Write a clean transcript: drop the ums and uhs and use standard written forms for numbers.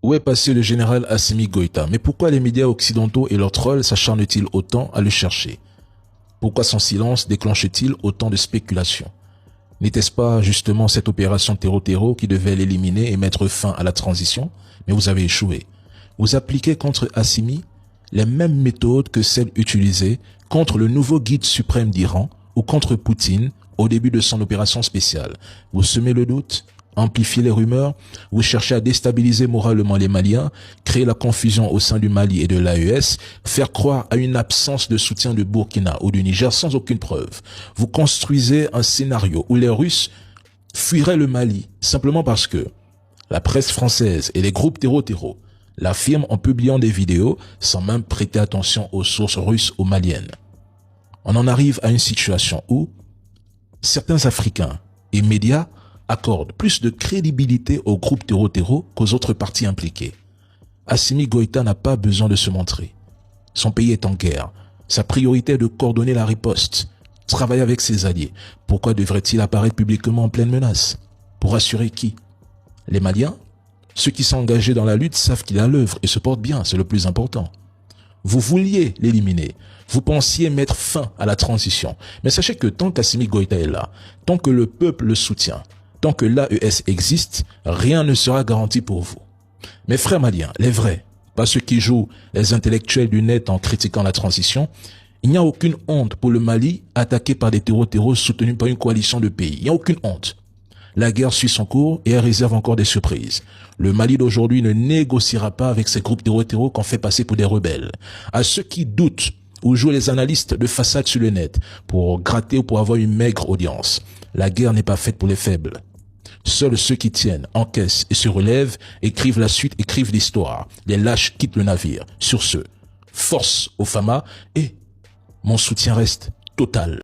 Où est passé le général Assimi Goïta? Mais pourquoi les médias occidentaux et leurs trolls s'acharnent-ils autant à le chercher? Pourquoi son silence déclenche-t-il autant de spéculations? N'était-ce pas justement cette opération terreau-terreau qui devait l'éliminer et mettre fin à la transition? Mais vous avez échoué. Vous appliquez contre Assimi les mêmes méthodes que celles utilisées contre le nouveau guide suprême d'Iran ou contre Poutine au début de son opération spéciale. Vous semez le doute, amplifiez les rumeurs, vous cherchez à déstabiliser moralement les Maliens, créer la confusion au sein du Mali et de l'AES, faire croire à une absence de soutien du Burkina ou du Niger sans aucune preuve. Vous construisez un scénario où les Russes fuiraient le Mali simplement parce que la presse française et les groupes terreau-terreau l'affirment en publiant des vidéos sans même prêter attention aux sources russes ou maliennes. On en arrive à une situation où certains Africains et médias accordent plus de crédibilité aux groupes terreau-terreau qu'aux autres parties impliquées. Assimi Goïta n'a pas besoin de se montrer. Son pays est en guerre. Sa priorité est de coordonner la riposte, travailler avec ses alliés. Pourquoi devrait-il apparaître publiquement en pleine menace? Pour assurer qui? Les Maliens? Ceux qui sont engagés dans la lutte savent qu'il est à l'œuvre et se porte bien, c'est le plus important. Vous vouliez l'éliminer. Vous pensiez mettre fin à la transition. Mais sachez que tant qu'Assimi Goïta est là, tant que le peuple le soutient, tant que l'AES existe, rien ne sera garanti pour vous. Mes frères maliens, les vrais, pas ceux qui jouent les intellectuels du net en critiquant la transition, il n'y a aucune honte pour le Mali attaqué par des terreaux soutenus par une coalition de pays. Il n'y a aucune honte. La guerre suit son cours et elle réserve encore des surprises. Le Mali d'aujourd'hui ne négociera pas avec ces groupes terreau qu'on fait passer pour des rebelles. À ceux qui doutent ou jouent les analystes de façade sur le net pour gratter ou pour avoir une maigre audience, la guerre n'est pas faite pour les faibles. Seuls ceux qui tiennent, encaissent et se relèvent écrivent la suite, écrivent l'histoire. Les lâches quittent le navire. Sur ce, force aux FAMA et mon soutien reste total.